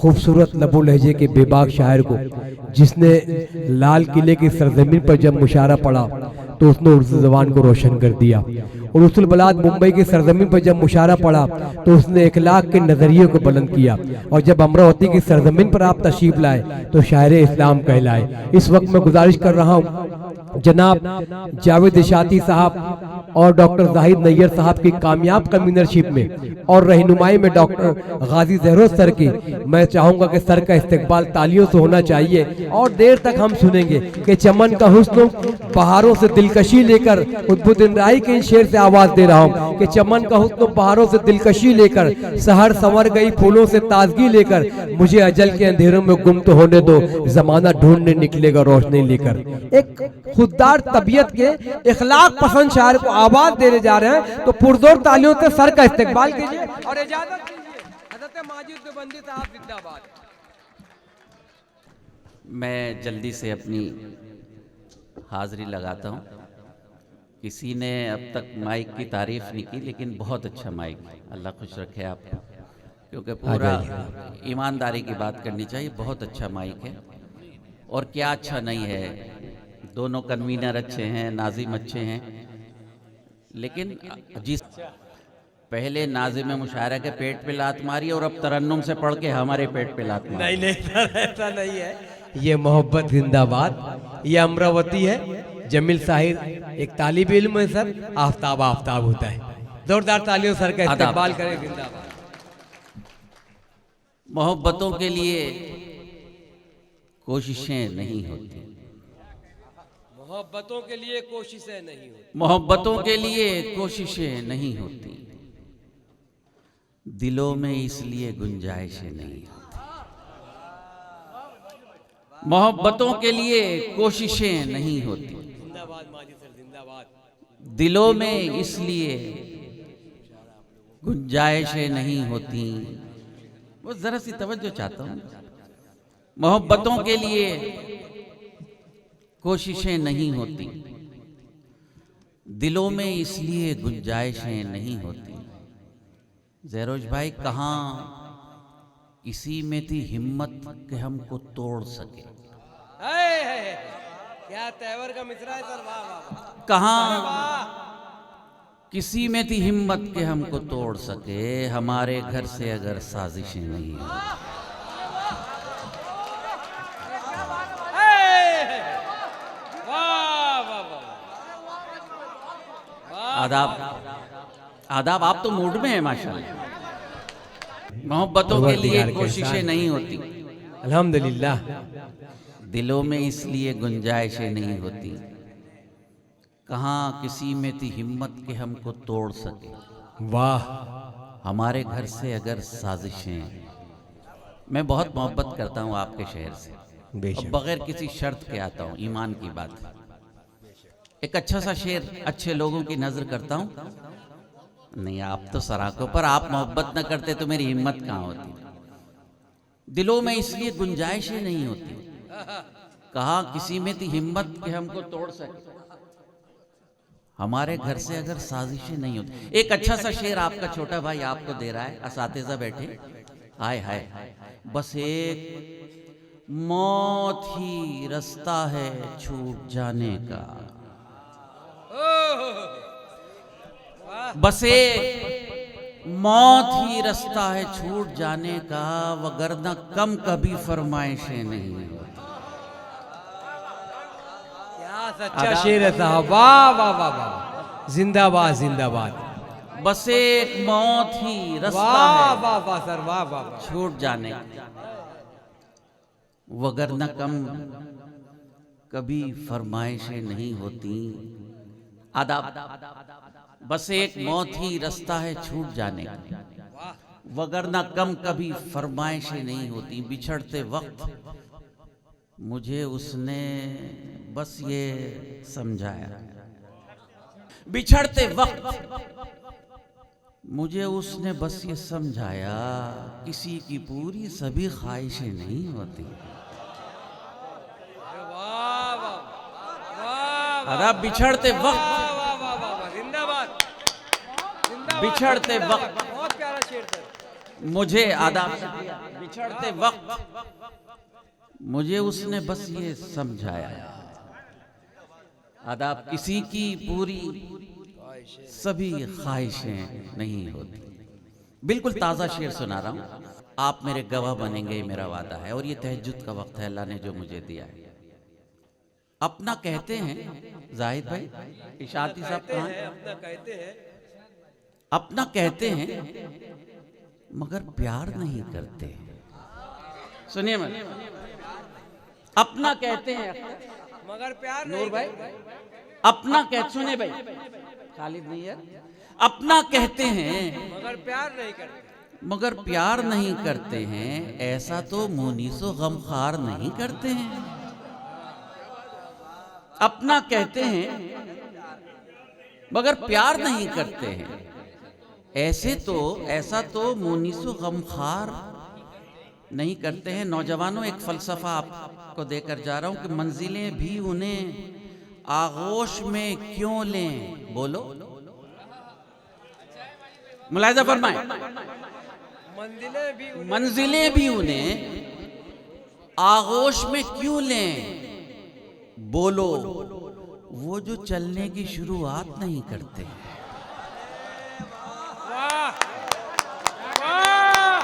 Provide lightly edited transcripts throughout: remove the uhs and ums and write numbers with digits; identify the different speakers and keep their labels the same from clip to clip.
Speaker 1: खूबसूरत लबो लहजे के बेबाक शायर को, जिसने लाल किले की सरजमीन पर जब मुशारा पड़ा तो उसने उर्दू ज़बान को रोशन कर दिया, और रसूल बलाद मुंबई की सरजमीन पर जब मुशारा पड़ा तो उसने इखलाक के नज़रिए को बुलंद किया, और जब अमरावती की सरजमीन पर आप तशरीफ लाए तो शायर इस्लाम कहलाए। इस वक्त मैं गुजारिश कर रहा हूँ जनाब जावेद इशाती साहब और डॉक्टर जाहिद नैयर साहब की कामयाब कन्वीनरशिप में और रहनुमाई में डॉक्टर गाजी जहरोज सर की, मैं चाहूंगा कि सर का इस्तकबाल तालियों से होना चाहिए और देर तक हम सुनेंगे कि चमन का हुस्न पहाड़ों से दिलकशी लेकर, खुतबुद्दीन राही के शेर से आवाज दे रहा हूँ कि चमन का हुस्न पहाड़ों से दिलकशी लेकर, सहर संवर गई फूलों से ताजगी लेकर, मुझे अजल के अंधेरों में गुम तो होने दो, जमाना ढूंढने निकलेगा रोशनी लेकर। एक खुददार तबीयत के इखलाक पसंद शायर को आवाज देने जा रहे हैं, तो पुरजोर तालियों से सर का इस्तेकबाल कीजिए और इजाजत दीजिए। हज़रत माजिद देवबंदी साहब जिंदाबाद।
Speaker 2: मैं जल्दी से अपनी हाजिरी लगाता हूँ। किसी ने अब तक माइक की तारीफ नहीं की, लेकिन बहुत अच्छा माइक, अल्लाह खुश रखे आपको, क्योंकि पूरा ईमानदारी की बात करनी चाहिए। बहुत अच्छा माइक है, और क्या अच्छा नहीं है। दोनों कन्वीनर अच्छे हैं, नाजिम अच्छे हैं, लेकिन जिस पहले नाजिम मुशायरा के पेट पे लात मारी और अब तरन्नुम से पढ़ के हमारे पेट पे लात मारी।
Speaker 1: नहीं ऐसा नहीं है, ये मोहब्बत जिंदाबाद। ये अमरावती है, जमील साहिर एक तालिब इल्म है सर, आफ्ताब आफ्ताब होता है। जोरदार तालियों सर का इस्तेकबाल करें, जिंदाबाद।
Speaker 2: मोहब्बतों के लिए कोशिशें नहीं होती,
Speaker 1: मोहब्बतों के लिए कोशिशें नहीं होती,
Speaker 2: मोहब्बतों के लिए कोशिशें नहीं होती, दिलों में इसलिए गुंजाइशें नहीं होती। मोहब्बतों के लिए कोशिशें नहीं होती,
Speaker 1: जिंदाबाद माजी सर, जिंदाबाद।
Speaker 2: दिलों में इसलिए गुंजाइशें नहीं होती। वो जरा सी तवज्जो चाहता हूँ। मोहब्बतों के लिए कोशिशें नहीं होती, दिलों में इसलिए गुंजाइशें नहीं होती। जहरोज भाई, कहाँ इसी में थी हिम्मत कि हमको तोड़ सके।
Speaker 1: क्या तेवर का मिसरा है सर, वाह वाह।
Speaker 2: कहाँ किसी में थी हिम्मत कि हमको तोड़ सके, हमारे घर से अगर साजिशें नहीं होती। आदाब आदाब, आप तो मूड में हैं माशाल्लाह। मोहब्बतों के लिए कोशिशें नहीं होती,
Speaker 1: अल्हम्दुलिल्लाह,
Speaker 2: दिलों में इसलिए गुंजाइशें नहीं होती। कहाँ किसी में थी हिम्मत कि हमको तोड़ सके,
Speaker 1: वाह।
Speaker 2: हमारे घर से अगर साजिशें। मैं बहुत मोहब्बत करता हूँ आपके शहर से, और बगैर किसी शर्त के आता हूँ, ईमान की बात है। एक अच्छा सा शेर अच्छे लोगों की नजर करता हूँ। नहीं, आप तो सराखों पर, आप मोहब्बत न करते तो मेरी हिम्मत कहाँ होती। दिलों में इसलिए गुंजाइशें नहीं होती, कहा किसी में थी हिम्मत कि हमको तोड़ सके, हमारे घर से अगर साजिशें नहीं होती। एक अच्छा सा शेर आपका छोटा भाई आपको दे रहा है, असातिज़ा बैठे। हाय हाय, बस एक मौत ही रास्ता है छूट जाने का, बस एक मौत ही रास्ता है छूट जाने का, वगरना कम कभी फरमाइशें नहीं होती।
Speaker 1: क्या सच्चा शेर है साहब, वाह वाह वाह वाह, जिंदाबाद जिंदाबाद।
Speaker 2: बस एक मौत ही रास्ता है,
Speaker 1: वाह वाह सर, वाह वाह,
Speaker 2: छूट जाने का, वगरना कम कभी फरमाइशें नहीं होती। आदाब, बस एक मौत ही रास्ता है छूट जाने का, वगरना कम कभी फरमाइशें नहीं होती। बिछड़ते वक्त मुझे उसने बस ये समझाया, बिछड़ते वक्त मुझे उसने बस ये समझाया, किसी की पूरी सभी ख्वाहिशें नहीं होती। आदाब, बिछड़ते वक्त, बिछड़ते वक्त मुझे आदाब से बिछड़ते वक्त मुझे उसने बस ये समझाया, आदाब किसी की पूरी सभी ख्वाहिशें नहीं होती। बिल्कुल ताज़ा शेर सुना रहा हूँ, आप मेरे गवाह बनेंगे, मेरा वादा है। और ये तहज्जुद का वक्त है, अल्लाह ने जो मुझे दिया है। अपना कहते हैं जाहिद भाई, इशाती साहब कहाँ? अपना कहते हैं मगर प्यार नहीं करते। सुनिए मैं, अपना कहते हैं
Speaker 3: मगर प्यार
Speaker 2: नूर भाई, अपना कहते, सुने भाई खालिद नहीं है, अपना कहते हैं
Speaker 3: मगर प्यार नहीं करते।
Speaker 2: मगर प्यार नहीं करते हैं, ऐसा तो मुनीसो गमखार नहीं करते हैं। अपना कहते हैं मगर प्यार नहीं करते हैं, ऐसा तो मुनीसो गमखार नहीं करते हैं। नौजवानों, एक फलसफा आपको देकर जा रहा हूं कि मंजिलें भी उन्हें आगोश में क्यों लें, बोलो मुलाहिजा फरमाए। मंजिलें भी उन्हें आगोश में क्यों लें, बोलो वो जो चलने की शुरुआत नहीं करते।
Speaker 3: वाह वाह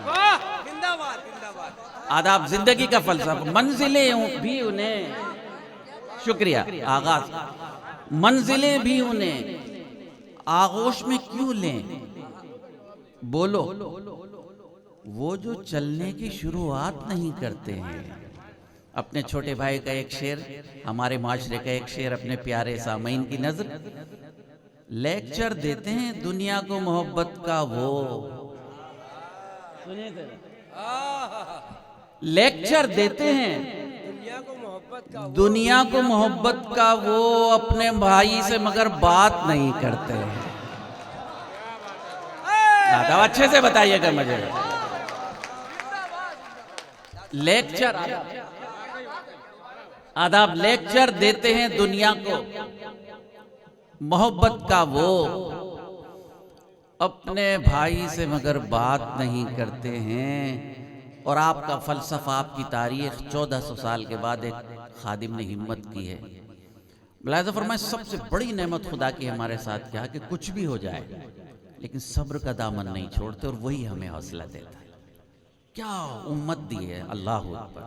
Speaker 3: वाह, जिंदाबाद जिंदाबाद।
Speaker 2: आदाब जिंदगी का फलसफा। मंजिलें भी उन्हें, शुक्रिया आगाज, मंजिलें भी उन्हें आगोश में क्यों लें, बोलो वो जो चलने की शुरुआत नहीं करते हैं। अपने छोटे भाई का एक शेर, हमारे माशरे का एक शेर अपने प्यारे सामईन की नजर। लेक्चर देते हैं दुनिया को मोहब्बत का वो, सुनिए लेक्चर देते हैं दुनिया को मोहब्बत का वो, अपने भाई से मगर बात नहीं करते हैं। तो अच्छे से बताइएगा मुझे। लेक्चर आदाब, लेक्चर देते हैं दुनिया को मोहब्बत का वो, अपने भाई से मगर बात नहीं करते हैं। और आपका फलसफा, आपकी तारीख 1400 साल के बाद एक खादिम ने हिम्मत की है। मुलाहिजा फरमाए, सबसे बड़ी नेमत खुदा की हमारे साथ क्या है कि कुछ भी हो जाए लेकिन सब्र का दामन नहीं छोड़ते, और वही हमें हौसला देता है। क्या उम्मत दी है, अल्लाह अकबर।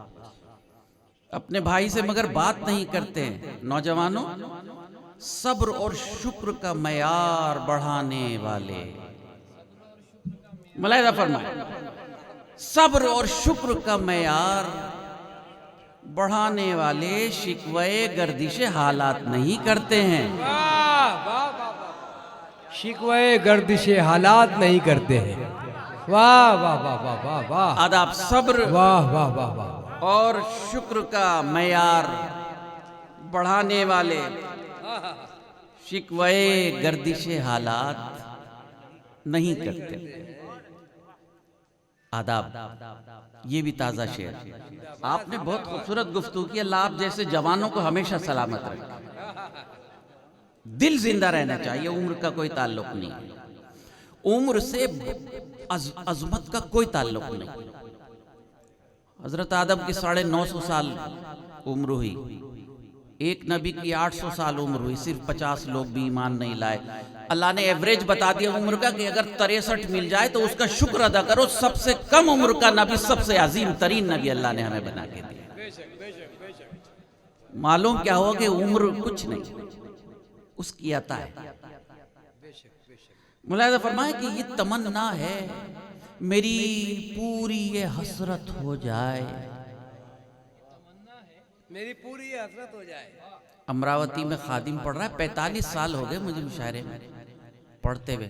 Speaker 2: अपने भाई से मगर बात नहीं करते हैं। नौजवानों, सब्र और शुक्र का मयार बढ़ाने वाले, मुलाहिजा फरमाए, सब्र और शुक्र का मयार बढ़ाने वाले शिकवे गर्दिशे हालात नहीं करते हैं।
Speaker 3: वाह वाह वाह, शिकवे गर्दिशे हालात नहीं करते हैं। वाह वाह वाह वाह वाह वाह,
Speaker 2: आदाब सब्र
Speaker 3: वाह वाह वाह वाह,
Speaker 2: और शुक्र का मयार बढ़ाने वाले शिकवे गर्दिशे हालात नहीं करते। आदाब, ये भी ताज़ा शेर। आपने बहुत खूबसूरत गुफ्तगू की। अल्लाह आप जैसे जवानों को हमेशा सलामत रखे। दिल जिंदा रहना चाहिए, उम्र का कोई ताल्लुक नहीं, उम्र से अजमत का कोई ताल्लुक नहीं। हजरत आदम की 950 साल उम्र हुई, एक नबी की 800 साल उम्र हुई, सिर्फ 50 लोग भी ईमान नहीं लाए। अल्लाह ने एवरेज बता दिया उम्र का कि अगर 63 मिल जाए तो उसका शुक्र अदा करो। सबसे कम उम्र का नबी, सबसे अजीम तरीन नबी अल्लाह ने हमें बना के दिया। मालूम क्या हुआ कि उम्र कुछ नहीं, उसकी अता है। मुलाहिजा फरमाए कि ये तमन्ना है मेरी पूरी ये हसरत हो जाए,
Speaker 3: मेरी पूरी ये हसरत हो जाए।
Speaker 2: अमरावती में खादिम पढ़ रहा है, 45 साल हो गए मुझे मुशायरे में पढ़ते हुए।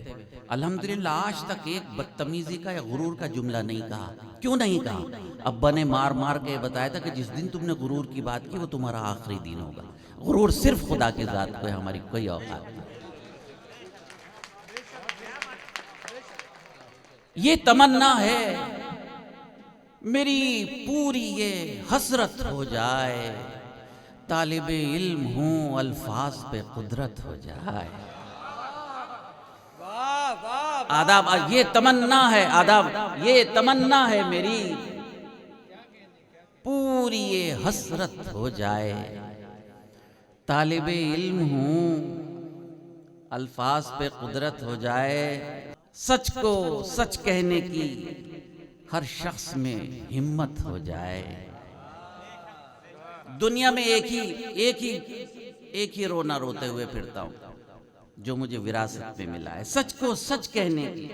Speaker 2: अल्हम्दुलिल्लाह आज तक एक बदतमीजी का या गुरूर का जुमला नहीं कहा। क्यों नहीं कहा? अब्बा ने मार मार के बताया था कि जिस दिन तुमने गुरूर की बात की वो तुम्हारा आखिरी दिन होगा। गुरूर सिर्फ खुदा की जात को है, हमारी कोई औकात नहीं। ये तमन्ना है मेरी पूरी ये हसरत हो जाए, तालिबे इल्म हूँ अल्फाज पे कुदरत हो जाए।
Speaker 3: वाह वाह
Speaker 2: आदाब, ये तमन्ना है, आदाब ये तमन्ना है मेरी, पूरी ये हसरत हो जाए। तालिबे इल्म हूँ, अल्फाज पे कुदरत हो जाए। सच को सच कहने की हर शख्स में हिम्मत हो जाए। दुनिया में एक ही रोना रोते हुए फिरता हूँ जो मुझे विरासत में मिला है। सच को सच कहने की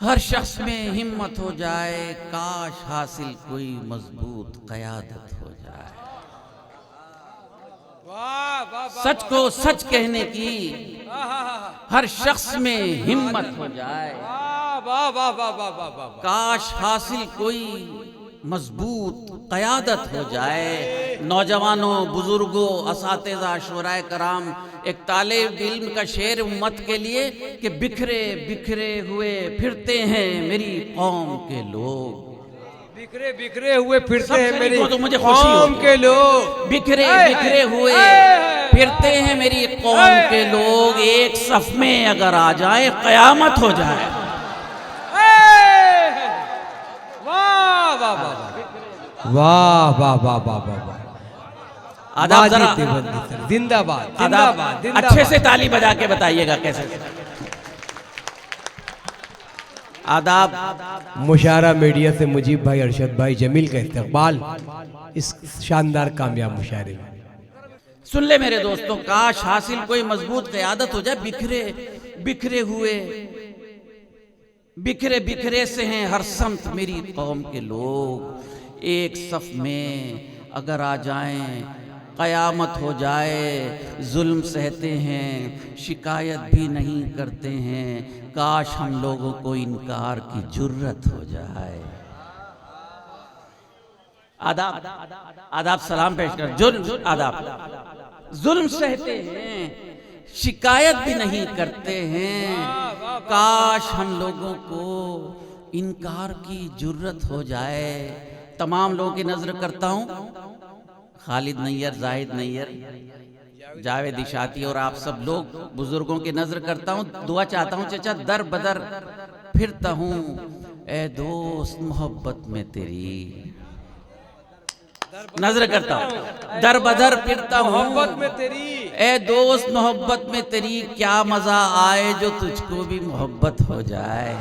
Speaker 2: हर शख्स में हिम्मत हो जाए। काश हासिल कोई मजबूत क़यादत हो जाए। सच को सच कहने की हर शख्स में हिम्मत हो जाए। काश हासिल कोई मजबूत क़यादत हो जाए। नौजवानों, बुजुर्गों, असातिज़ा, शुराए कराम, एक तालिब इल्म का शेर उम्मत के लिए कि बिखरे बिखरे हुए फिरते हैं मेरी कौम के लोग।
Speaker 3: बिखरे बिखरे हुए फिरते हैं मेरी
Speaker 2: तो मुझे खुशी
Speaker 3: कौम के लोग।
Speaker 2: बिखरे बिखरे हुए फिरते हैं मेरी कौम के लोग। एक सफ में अगर आ जाए क़यामत हो जाए।
Speaker 3: वाह वाह वाह वाह वाह वाह।
Speaker 2: आदाब जरा
Speaker 3: जिंदाबाद जिंदाबाद जिंदाबाद।
Speaker 2: अच्छे से ताली बजा के बताइएगा कैसे। आदाब।
Speaker 1: मुशायरा मीडिया से मुजीब भाई, अरशद भाई, जमील का इस्तकबाल इस शानदार कामयाब मुशायरे में।
Speaker 2: सुन ले मेरे दोस्तों, काश हासिल कोई मजबूत क़यादत हो जाए। बिखरे बिखरे हुए, बिखरे बिखरे से हैं हर समत मेरी कौम के लोग। एक सफ में अगर आ जाएं क़यामत हो जाए। जुल्म सहते हैं, शिकायत भी नहीं करते हैं। काश हम लोगों को इनकार की जुर्रत हो जाए। आदाब आदाब सलाम पेश कर। जुल्म आदाब। जुल्म सहते हैं, शिकायत भी नहीं करते हैं। काश हम लोगों को इनकार की जुर्रत हो जाए। तमाम लोगों की नजर करता हूँ, खालिद नैयर, जाहिद नैयर, जावेद इशाती और आप सब लोग बुजुर्गों की नजर करता हूँ। दुआ चाहता हूँ चचा, दर बदर फिरता हूँ ए दोस्त मोहब्बत में तेरी। नजर करता हूँ, दर बदर फिरता हूँ
Speaker 3: मोहब्बत में तेरी।
Speaker 2: ए दोस्त मोहब्बत में तेरी। क्या मजा आए जो तुझको भी मोहब्बत हो जाए।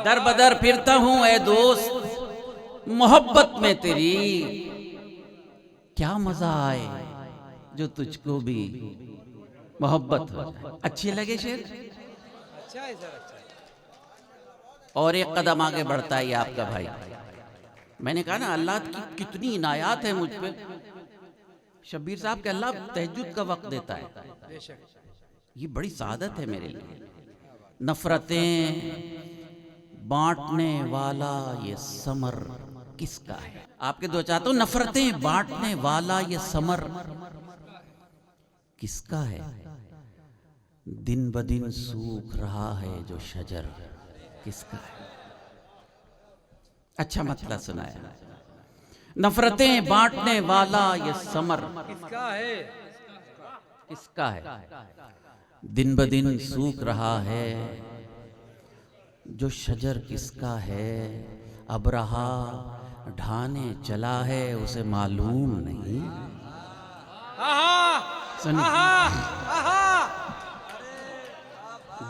Speaker 2: दर बदर फिरता हूँ ए दोस्त मोहब्बत में तेरी। क्या मजा आए जो तुझको भी मोहब्बत हो जाए। अच्छी लगे शेर?
Speaker 3: अच्छा है सर, अच्छा है।
Speaker 2: और एक कदम आगे बढ़ता है आपका भाई। मैंने कहा ना अल्लाह की कितनी इनायात है मुझ पे। शब्बीर साहब के अल्लाह तहज्जुद का वक्त देता है, ये बड़ी सादत है मेरे लिए। नफरतें बांटने वाला ये समर किसका है? आपके दो चाहता हूं, नफरतें बांटने वाला ये समर किसका है? दिन ब दिन सूख रहा है जो शजर किसका है? अच्छा मतलब सुनाया। नफरतें बांटने वाला ये समर
Speaker 3: किसका है?
Speaker 2: किसका है? दिन ब दिन सूख रहा है जो शजर किसका है? अब रहा ढाने चला है उसे मालूम नहीं।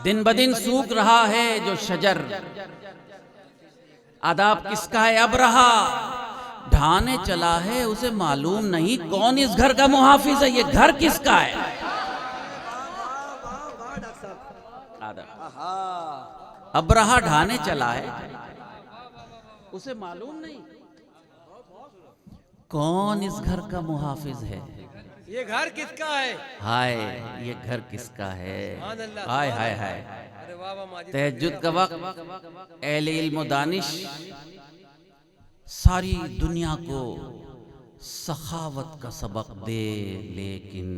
Speaker 2: दिन ब दिन सूख रहा है जो शजर। आदाब किसका है? अब रहा ढाने चला है उसे मालूम नहीं। कौन इस घर का मुहाफिज है? ये घर किसका है? आदाब। अब रहा ढाने चला है उसे मालूम नहीं। कौन इस घर का मुहाफिज है?
Speaker 3: ये घर किसका है?
Speaker 2: हाय ये घर किसका है? हाय हाय हाय।
Speaker 3: अरे वाह वाह माजिद।
Speaker 2: तहज्जुद का वक्त अहले इल्म दानिश सारी दुनिया को सखावत का सबक दे, लेकिन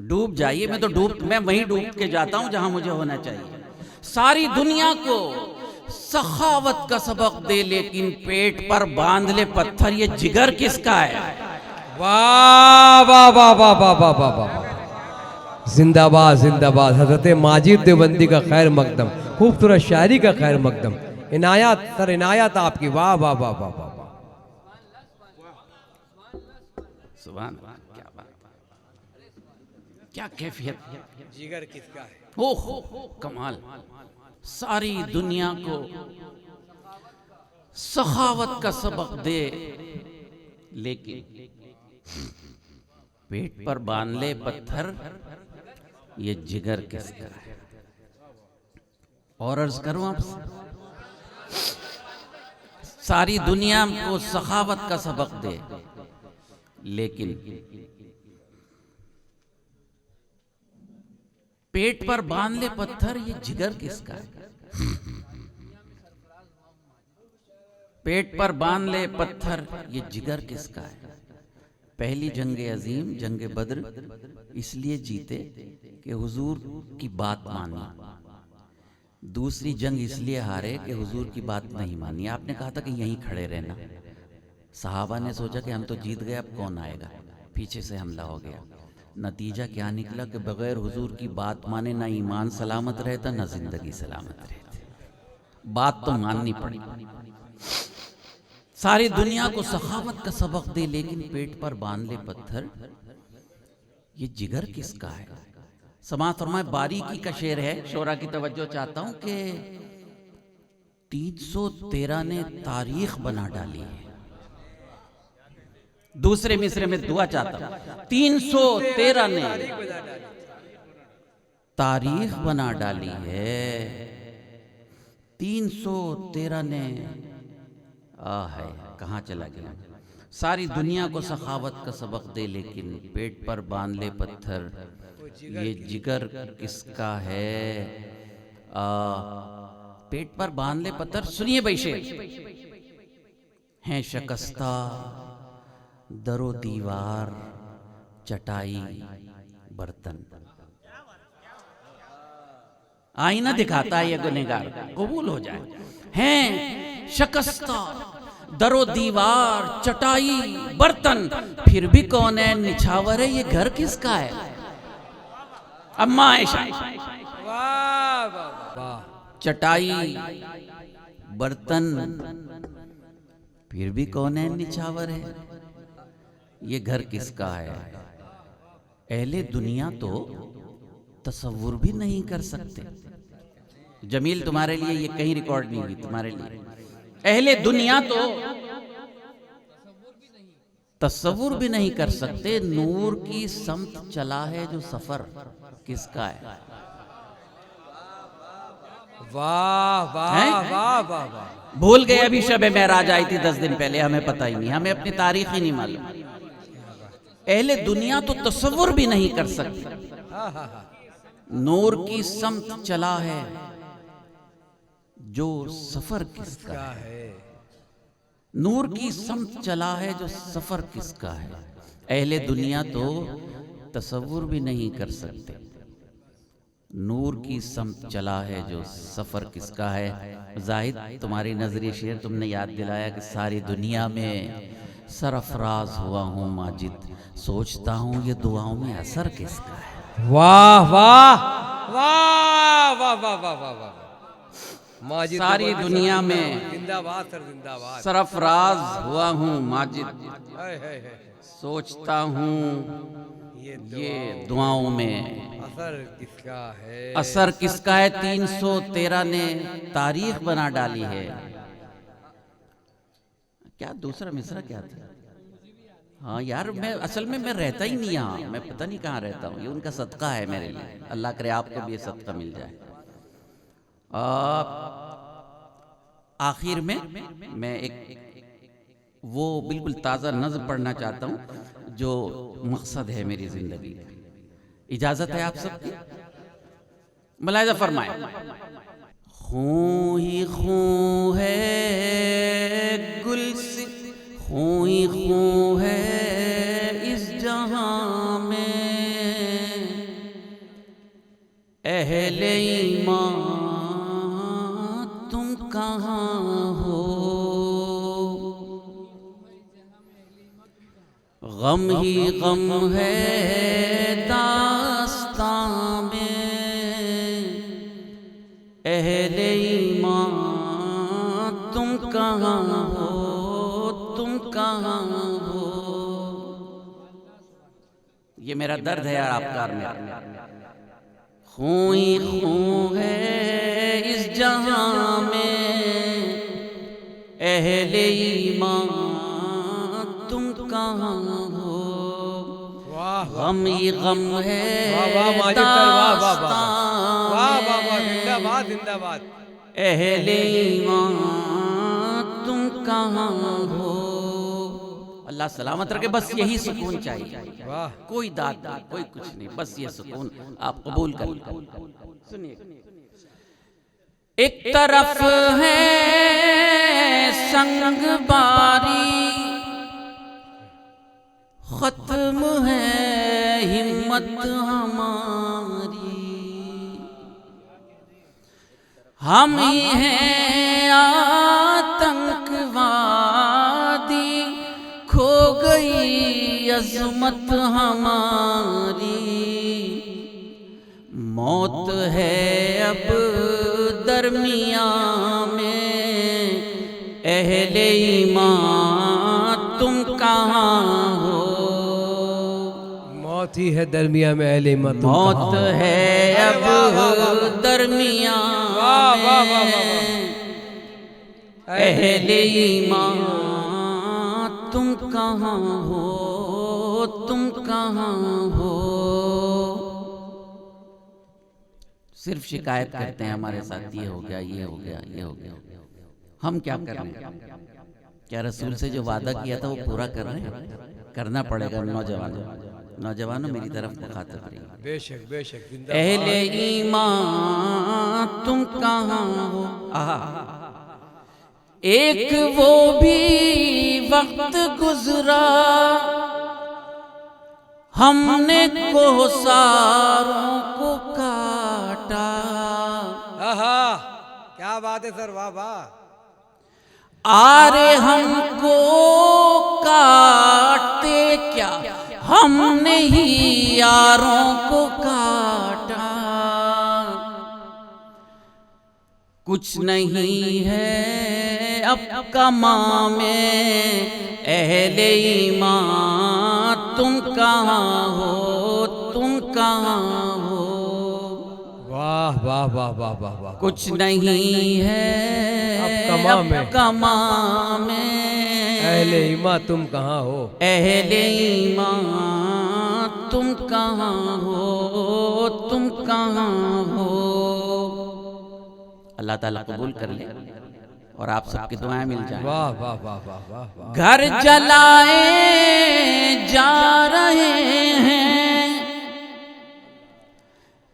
Speaker 2: डूब जाइए। मैं वहीं डूब के जाता हूं जहां मुझे होना चाहिए। सारी दुनिया को सखावत का सबक दे, लेकिन पेट पर बांध ले पत्थर। ये जिगर किसका है?
Speaker 3: वाह वाह वाह वाह वाह वाह वाह वाह वाह, जिंदाबाद जिंदाबाद। हजरत माजिद देवबंदी का खैर मकदम, खूबसूरत शायरी का खैर मकदम। इनायत सर, इनायत आपकी, वाह वाह वाह वाह वाह वाह।
Speaker 2: सुभान अल्लाह, क्या बात, क्या कैफियत,
Speaker 3: जिगर किसका है?
Speaker 2: हो कमाल। सारी दुनिया को सखावत का सबक दे, लेकिन पेट पर बांध ले पत्थर, ये जिगर किसका है? और अर्ज करूं आपसे, सारी दुनिया को सखावत का सबक दे, लेकिन पेट पर बांध ले पत्थर, ये जिगर किसका है? पेट पर बांध ले पत्थर, ये जिगर किसका है? पहली जंग अजीम, जंग बद्र इसलिए जीते कि हुजूर की बात मानी। दूसरी जंग इसलिए हारे कि हुजूर की बात नहीं मानी। आपने कहा था कि यहीं खड़े रहना। सहाबा ने सोचा कि हम तो जीत गए, अब कौन आएगा। पीछे से हमला हो गया। नतीजा क्या निकला कि बगैर हुजूर की बात माने ना ईमान सलामत रहता, ना जिंदगी सलामत रहती। बात तो माननी पड़ी। सारी दुनिया को सखावत का सबक दे, लेकिन पेट पर बांध ले पत्थर, ये जिगर किसका है? समाअत फरमाए, बारीकी का शेर है, शोरा की तवज्जो चाहता हूं कि 313 ने तारीख बना डाली है। दूसरे मिसरे में दुआ चाहता हूं, 313 ने तारीख बना डाली है। 313 ने है, कहाँ चला गया? सारी दुनिया को सखावत का सबक दे, लेकिन पेट पर बांध ले पत्थर, ये जिगर किसका है? पेट पर बांध ले पत्थर। सुनिए भाई शेर, हैं शकस्ता दरो दीवार, चटाई बर्तन। आईना दिखाता है ये गुनहगार, कबूल हो जाए। हैं शकस्ता दरो दीवार, चटाई बर्तन, फिर भी कौन है निछावर है, ये घर किसका है? अम्मा आयशा।
Speaker 3: वाह वाह वाह।
Speaker 2: चटाई बर्तन, फिर भी कौन है निछावर है, ये घर किसका है? अहले दुनिया तो तसव्वुर भी नहीं कर सकते। जमील, तुम्हारे लिए ये कहीं रिकॉर्ड नहीं हुई, तुम्हारे लिए। अहले दुनिया तो तसव्वुर भी नहीं कर सकते, नूर की समत चला है जो सफर किसका है?
Speaker 3: वाह वाह वाह वाह वाह।
Speaker 2: भूल गए, अभी शब महराज आई थी 10 दिन पहले, हमें पता ही नहीं, हमें अपनी तारीख ही नहीं मालूम। अहले दुनिया तो तसव्वुर भी नहीं कर सकते, नूर की समत चला है जो सफर किसका है? नूर की समत चला है जो सफर किसका है? अहले दुनिया तो तसव्वुर भी नहीं कर सकते, नूर की समत चला है जो सफर किसका है? जाहिद, तुम्हारी नजरिए शेर तुमने याद दिलाया कि सारी दुनिया में सरफराज हुआ हूँ माजिद, सोचता हूँ ये दुआओं में असर किसका है?
Speaker 3: वाह वाह वाह वाह वाह वाह वाह वाह। माजिद
Speaker 2: सारी दुनिया में
Speaker 3: जिंदाबाद सर, जिंदाबाद।
Speaker 2: सरफराज हुआ हूँ माजिद,
Speaker 3: हाय हाय हाय।
Speaker 2: सोचता हूँ ये दुआओं में
Speaker 3: असर किसका है?
Speaker 2: असर किसका है? 313 ने तारीख बना डाली है। क्या दूसरा मिसरा क्या था? हाँ यार, मैं असल में मैं रहता ही नहीं यहाँ, मैं पता नहीं कहाँ रहता हूँ। ये उनका सदका है मेरे लिए, अल्लाह करे आपको भी ये सदका मिल जाए। आखिर में मैं एक वो बिल्कुल ताज़ा नज़्म पढ़ना चाहता हूँ जो मकसद है मेरी जिंदगी का। इजाज़त है आप सबकी? मुलाहिज़ा फरमाए। खूं ही खूं है गुलसिं, खूं ही खूं है इस जहां में, अहले ईमान तुम कहाँ हो? गम ही गम है दास्तां में, अहले ईमान तुम कहाँ हो, तुम कहाँ हो। ये मेरा दर्द है यार आपका में, खून ही खून है इस जहां में, अहले ईमान तुम कहाँ हो। गम ही गम है दास्तां
Speaker 3: जिंदाबाद जिंदाबाद।
Speaker 2: अहले ईमान तुम कहाँ हो। अल्लाह सलामत रखे, बस यही सुकून चाहिए,
Speaker 3: वाह
Speaker 2: कोई दाद नहीं, कोई कुछ नहीं, बस ये सुकून आप कबूल कर। सुनिए, एक तरफ है संग बारी, खत्म है हिम्मत हमारी, हम ही हैं आतंकवादी, खो गई अजमत हमारी, मौत है अब दरमियां में, अहले ईमान तुम कहाँ हो।
Speaker 3: मौत ही है दरमिया में, अहले ईमान तुम
Speaker 2: मौत
Speaker 3: कहाँ हो।
Speaker 2: है अब दरमियां में, अहले ईमान तुम कहाँ हो, तुम कहाँ हो। सिर्फ शिकायत करते हैं हमारे साथ, ये हो गया, ये हो गया, ये हो गया। हम क्या कर रहे हैं? क्या रसूल से जो वादा किया था वो पूरा कर रहे हैं? करना पड़ेगा। नौजवानों मेरी तरफ मुखातिब रहिए।
Speaker 3: बेशक बेशक।
Speaker 2: अहले ईमान तुम कहाँ हो। आहा, एक वो भी वक्त गुजरा, हमने कोसारों को काटा।
Speaker 3: आहा, क्या बात है सर, वाह वाह।
Speaker 2: आरे हमको काटते क्या, हमने ही यारों को काटा। कुछ नहीं है अब कमा में, अहले ईमान तुम कहाँ हो, तुम कहाँ हो।
Speaker 3: वाह वाह वाह वाह वाह वाह।
Speaker 2: कुछ नहीं है अब कमा में,
Speaker 3: अहले ईमान तुम कहाँ हो।
Speaker 2: अहले ईमान तुम कहाँ हो, तुम कहाँ हो। अल्लाह ताला कबूल कर ले और आप सबकी दुआएं मिल जाएं।
Speaker 3: वाह वाह वाह वाह वाह वाह।
Speaker 2: घर जलाए जा रहे हैं,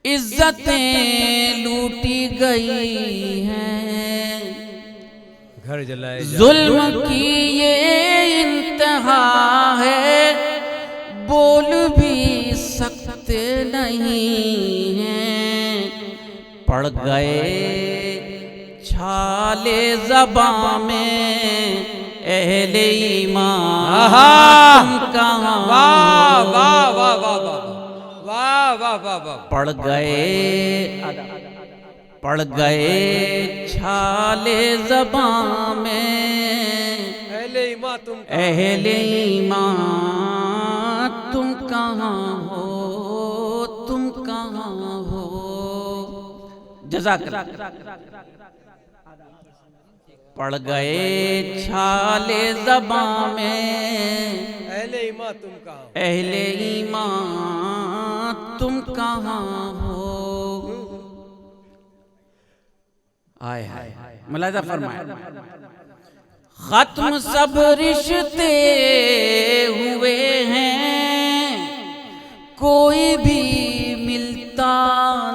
Speaker 2: इज्जतें लूटी गई हैं,
Speaker 3: घर जलाए
Speaker 2: जुल्म की ये इंतहा है, बोल भी सकते नहीं हैं। पड़ गए छाले ज़बां में, अहले ईमान तुम कहाँ।
Speaker 3: वाह वाह वाह वाह वाह वाह वाह वाह वाह। पड़ गए छाले ज़बां में,
Speaker 2: अहले ईमान तुम कहाँ हो, तुम कहाँ हो। जज़ाकल्लाह। पड़ गए छाले ज़बां में,
Speaker 3: अहले ईमान तुम कहाँ,
Speaker 2: अहले ईमान तुम कहाँ हो। आय हाय मुलाहिज़ा फरमाए, खत्म सब रिश्ते हुए हैं, कोई भी मिलता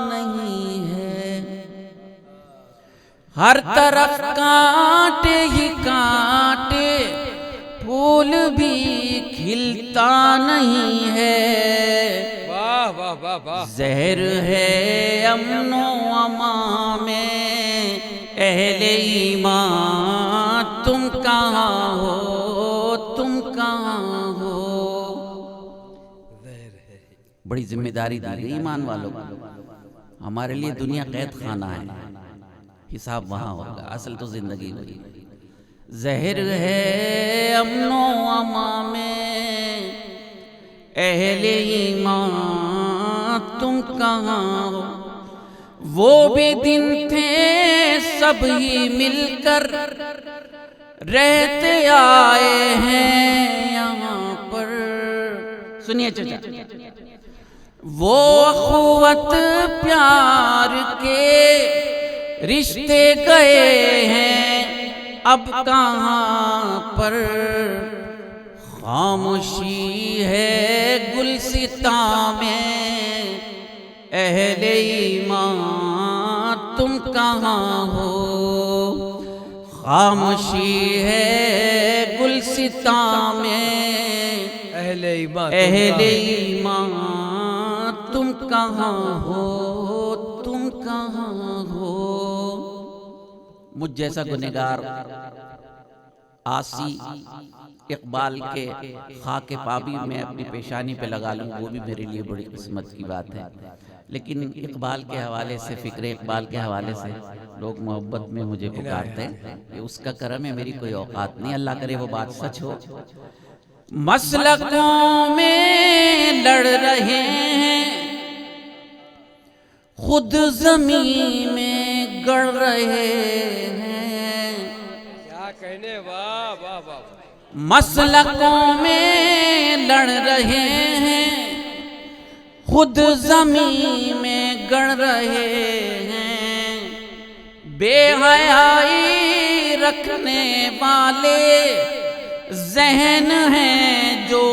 Speaker 2: नहीं है। हर तरफ कांटे ही कांटे, फूल भी खिलता नहीं है।
Speaker 3: वाह वाह वाह वाह।
Speaker 2: जहर है अमनो अमा में, अहले ईमान तुम कहाँ हो, तुम कहाँ हो। बड़ी जिम्मेदारी दी गई ईमान वालों को। हमारे लिए दुनिया कैद खाना है, हिसाब वहाँ होगा, असल तो जिंदगी हुई। जहर है अमनो अमा में अहले ईमान तुम कहाँ हो, वो भी दिन थे सब ही मिलकर रहते आए हैं यहाँ पर। सुनिए चाचा, वो अखुवत प्यार के रिश्ते गए हैं अब कहाँ पर। खामोशी है गुलसिता में अहले ईमान तुम कहाँ हो, खामोशी है गुलसिता में
Speaker 3: अहले
Speaker 2: ईमान तुम कहाँ हो, तुम कहाँ हो। मुझ जैसा गुनहगार आसी इकबाल के खाके पाबी मैं अपनी पेशानी पे लगा लूँ, वो भी मेरे लिए बड़ी किस्मत की बात है। लेकिन इकबाल के हवाले से, फ़िक्र इकबाल के हवाले से लोग मोहब्बत में मुझे पुकारते हैं, ये उसका करम है, मेरी कोई औकात नहीं। अल्लाह करे वो बात सच हो। मसलकों में लड़ रहे हैं, खुद ज़मीन में गड़ रहे हैं।
Speaker 3: क्या कहने, वाह वाह वाह।
Speaker 2: मसलकों में लड़ रहे हैं, खुद ज़मीन में गड़ रहे हैं। बेहयाई रखने वाले ज़हन हैं जो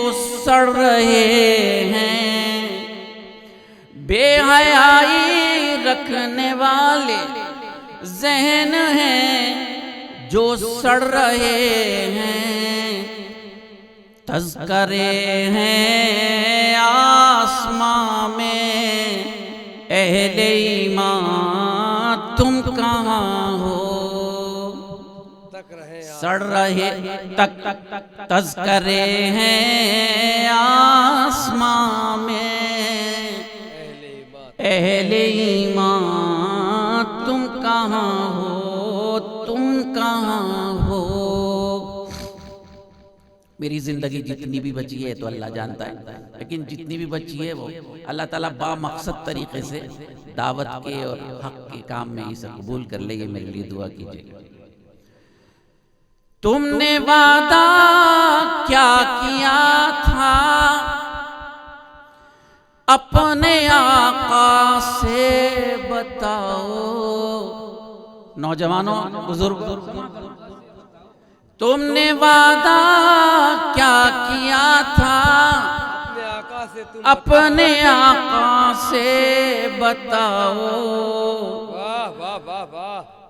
Speaker 2: सड़ रहे हैं। बेहयाई रखने वाले ज़हन हैं जो सड़ रहे हैं। तज़करे हैं आसमां में अहले ईमान तुम कहाँ हो, सड़ रहे तक तज़करे हैं आसमां में अहले ईमान तुम कहाँ हो, तुम कहाँ हो। मेरी ज़िंदगी जितनी भी बची है तो अल्लाह जानता है, लेकिन जितनी भी बची है वो अल्लाह ताला बामकसद तरीके से दावत के और हक के काम में इसे कबूल कर ले। ये मेरे लिए दुआ कीजिए। तुमने वादा क्या किया था अपने आका से बताओ। नौजवानों, बुजुर्ग, तुमने वादा क्या किया था अपने आका से बताओ।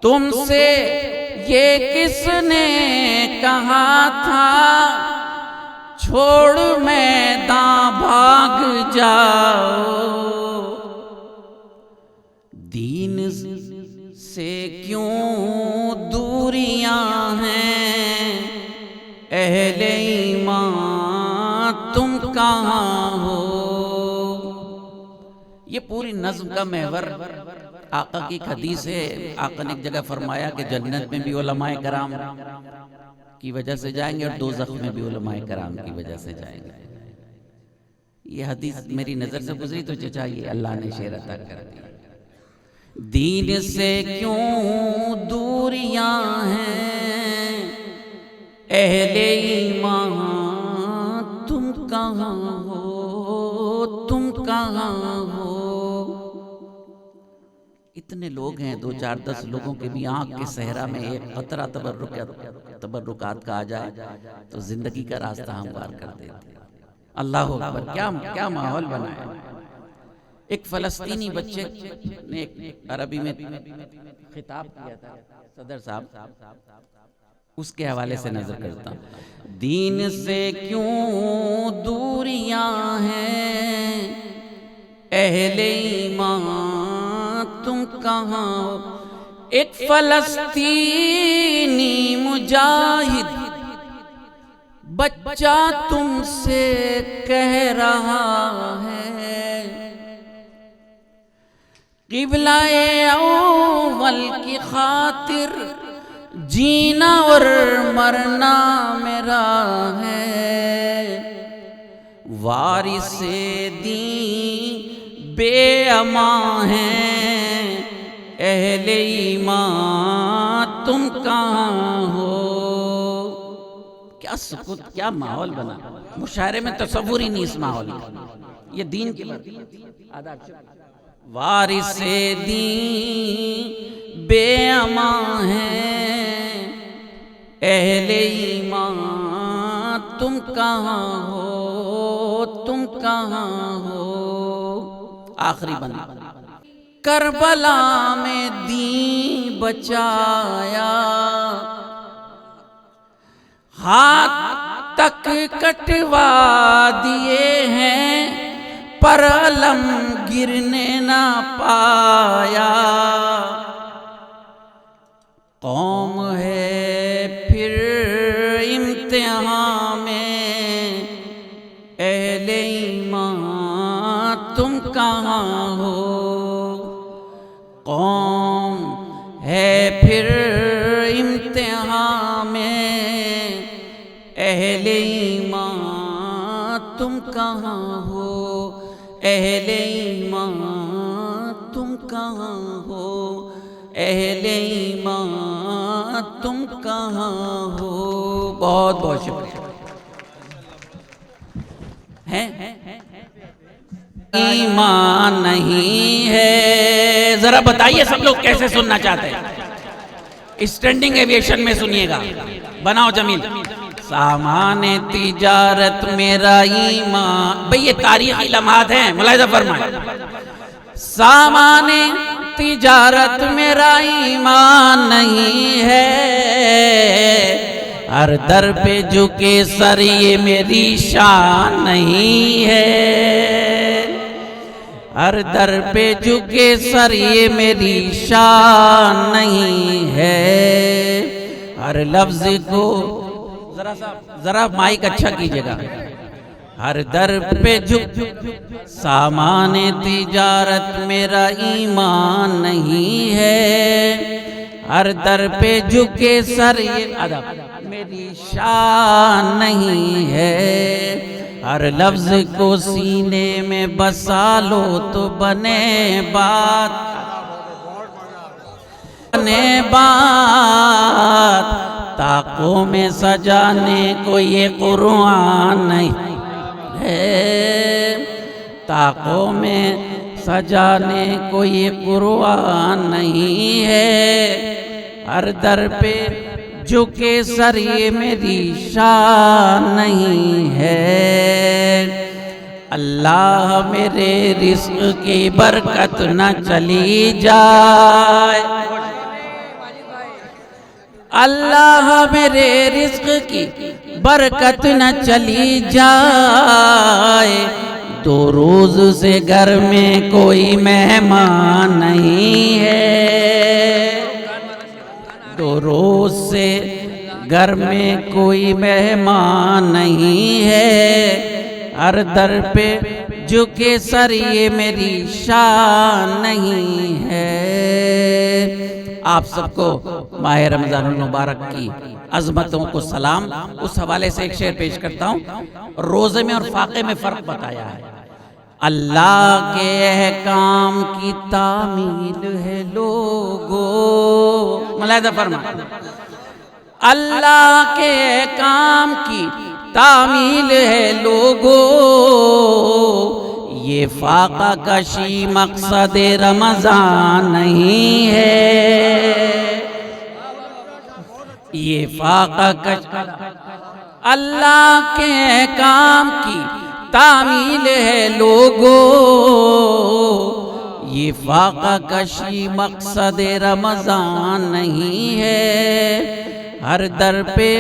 Speaker 2: तुमसे ये किसने कहा था छोड़ मैदान भाग जाओ। दीन से क्यों दूरियां हैं अहले ईमान तुम कहाँ हो। ये पूरी नज़्म का महवर आका की हदीस है। आका ने एक जगह फरमाया कि जन्नत में भी उलमाए कराम की वजह से जाएंगे और दोज़ख में भी उलमाए कराम की वजह से जाएंगे। ये हदीस मेरी नज़र से गुजरी तो चचा ये अल्लाह ने शेर अता कर दिया। दीन से क्यों दूरियां हैं अहले ईमान तुम कहाँ हो, तुम कहाँ हो। इतने लोग हैं, 2 4 10 लोगों के भी आंख के सहरा में एक कतरा तबर्रुकात का आ जाए तो जिंदगी का रास्ता हम पार कर देते। अल्लाह अकबर, क्या माहौल बनाया। एक फलस्तीनी बच्चे ने एक अरबी में खिताब किया था सदर साहब, उसके हवाले से नजर करता हूं। दीन से क्यों दूरियां हैं अहले ईमान तुम कहाँ हो। एक फलस्तीनी मुजाहिद बच्चा तुमसे कह रहा है क़िबला-ए अव्वल की खातिर जीना और मरना मेरा है, वारिसे दी बेअमा हैं, अहले ईमान तुम कहाँ हो। क्या सुकून, क्या माहौल बना। मुशायरे में तसव्वुर ही नहीं इस माहौल का। ये दीन की बात। वारिसे दी बेअमा हैं, अहले ईमान तुम कहाँ हो, तुम कहाँ हो। आखिरी बंदा। करबला में दी बचाया, हाथ तक कटवा दिए हैं, पर अलम गिरने ना पाया। कौम है फिर इम्तिहान में, अहले ईमान तुम कहाँ हो। कौम है फिर इम्तिहान में, अहले ईमान तुम कहाँ हो। अहले ईमान तुम कहाँ हो, अहले ईमान तुम कहाँ हो। बहुत बहुत शुक्रिया। हैं ईमान नहीं है, जरा बताइए सब लोग कैसे सुनना चाहते हैं। स्टैंडिंग एविएशन में सुनिएगा। बनाओ जमील। सामाने तिजारत मेरा ईमान। भाई ये तारीखी लम्हात हैं, मुलाहिजा फरमाए। सामाने तिजारत मेरा ईमान नहीं है, हर दर पे झुके सर ये मेरी शान नहीं है। हर दर पे झुके सर ये मेरी शान नहीं है। हर लफ्ज को जरा माइक अच्छा कीजिएगा। हर दर पे झुक सामाने तिजारत मेरा ईमान नहीं है, हर दर पे झुके सर ये अदब मेरी शान नहीं है। हर लफ्ज को सीने में बसा लो तो बने बात, बने बात। ताकों में सजाने को ये कुरान नहीं है, ताकों में सजाने को ये कुरान नहीं है। हर दर पे झुके सर ये मेरी शान नहीं है। अल्लाह मेरे रिस्क की बरकत न चली जाए, अल्लाह मेरे रिस्क की बरकत न चली जाए। 2 रोज से घर में कोई मेहमान नहीं है, 2 रोज से घर में कोई मेहमान नहीं है। हर दर पे झुके सर ये मेरी शान नहीं है। आप सबको माह रमज़ानुल मुबारक की अज़मतों को सलाम। उस हवाले से एक शेर पेश करता हूँ। रोज़े में और फाक़े में फ़र्क बताया है। अल्लाह के अहकाम की तामील है लोगो, मुलाहिज़ा फरमाए। अल्लाह के अहकाम की तामील है लोगो, ये फाका कशी मकसद रमज़ान नहीं है। ये फाका कशी अल्लाह के काम की तामील है लोगो, ये फाका कशी मकसद रमज़ान नहीं है। हर दर पे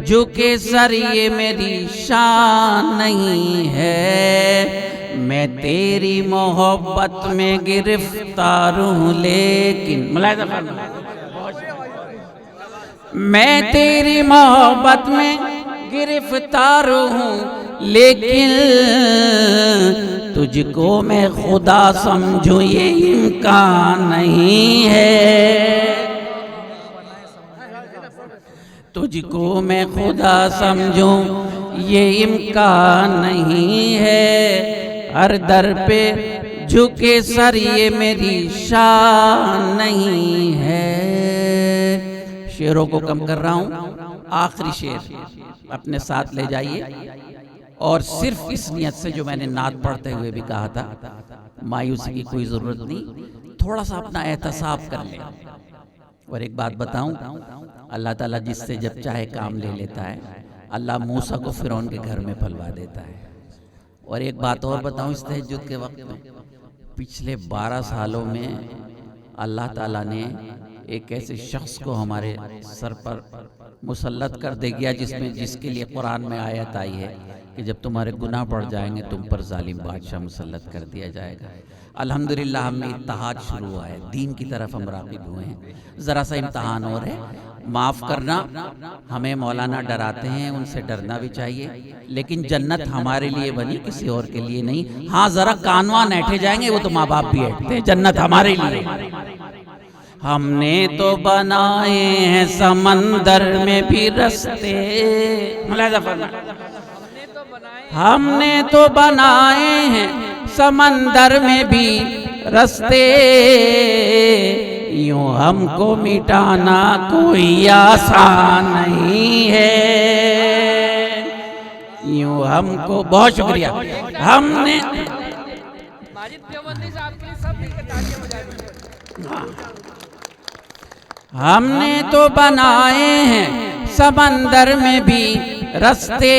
Speaker 2: झुके सर ये मेरी शान नहीं है। मैं तेरी मोहब्बत में गिरफ्तार हूँ लेकिन, मुलाहिज़ा फरमाए, मैं तेरी मोहब्बत में गिरफ्तार हूँ लेकिन तुझको मैं खुदा समझूं ये इम्कान नहीं है, तुझको मैं खुदा समझूं ये इम्कान नहीं है, हर दर पे झुके सर ये मेरी शान नहीं है। शेरों को कम कर रहा हूं, आखिरी शेर अपने साथ ले जाइए और सिर्फ इस नियत से जो मैंने नात पढ़ते हुए भी कहा था, मायूसी की कोई जरूरत नहीं, थोड़ा सा अपना एहतसाब कर ले। और एक बात बताऊं, अल्लाह ताला जिससे जब चाहे काम ले लेता है। अल्लाह मूसा को फिरौन के घर में पलवा देता है। और एक बात और बताऊं, इस तहज्जुद के वक्त में पिछले 12 सालों में अल्लाह ताला ने एक ऐसे शख्स को हमारे सर पर मुसल्लत कर दे गया जिसके लिए कुरान में आयत आई है कि जब तुम्हारे गुनाह बढ़ जाएंगे तुम पर जालिम बादशाह मुसल्लत कर दिया जाएगा। अल्हम्दुलिल्लाह हमें इत्तेहाद शुरू हुआ है, दीन की तरफ हम राग़िब हुए हैं। ज़रा सा इम्तहान और है, माफ़ करना, हमें मौलाना डराते हैं, उनसे डरना भी चाहिए, लेकिन जन्नत हमारे लिए बनी, किसी और के लिए नहीं। हाँ ज़रा कानवा ऐंठे जाएंगे, वो तो माँ बाप भी ऐंठते हैं, जन्नत हमारे लिए। हमने तो बनाए हैं समंदर में भी रस्ते, हमने तो बनाए हैं समंदर में भी रस्ते, यूं हमको मिटाना कोई आसान नहीं है, यूं हमको। बहुत शुक्रिया। हमने तो बनाए हैं समंदर में भी रस्ते,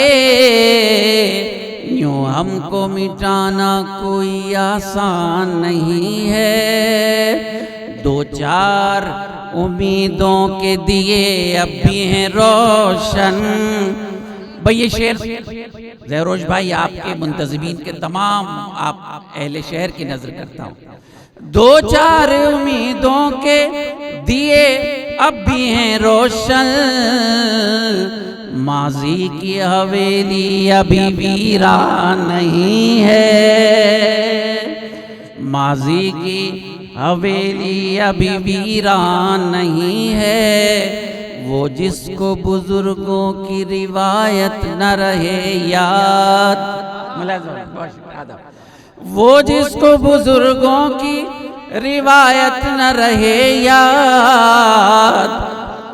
Speaker 2: यूं हमको मिटाना कोई आसान नहीं है। 2-4 उम्मीदों के दिए अब भी हैं रोशन। भाई ये शेर ज़हरोज भाई आपके मुंतज़मीन के तमाम आप अहले शहर की नजर करता हूँ। 2-4 उम्मीदों के दिए अब भी हैं रोशन, माजी की हवेली अभी वीरान नहीं है, माजी की हवेली अभी वीरान नहीं है। वो जिसको बुजुर्गों की रिवायत न रहे याद, वो जिसको बुजुर्गों की रिवायत न रहे याद,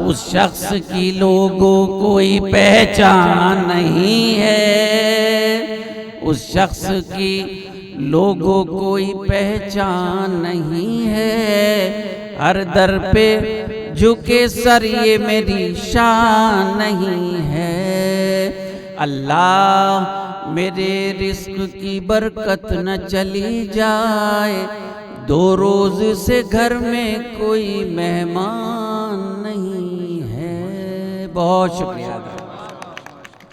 Speaker 2: उस शख्स की लोगों कोई पहचान नहीं है, उस शख्स की लोगों कोई पहचान नहीं है। हर दर पे झुके सर ये मेरी शान नहीं है। अल्लाह मेरे रिस्क की बरकत न चली जाए, 2 रोज से घर में कोई मेहमान नहीं है। बहुत शुक्रिया।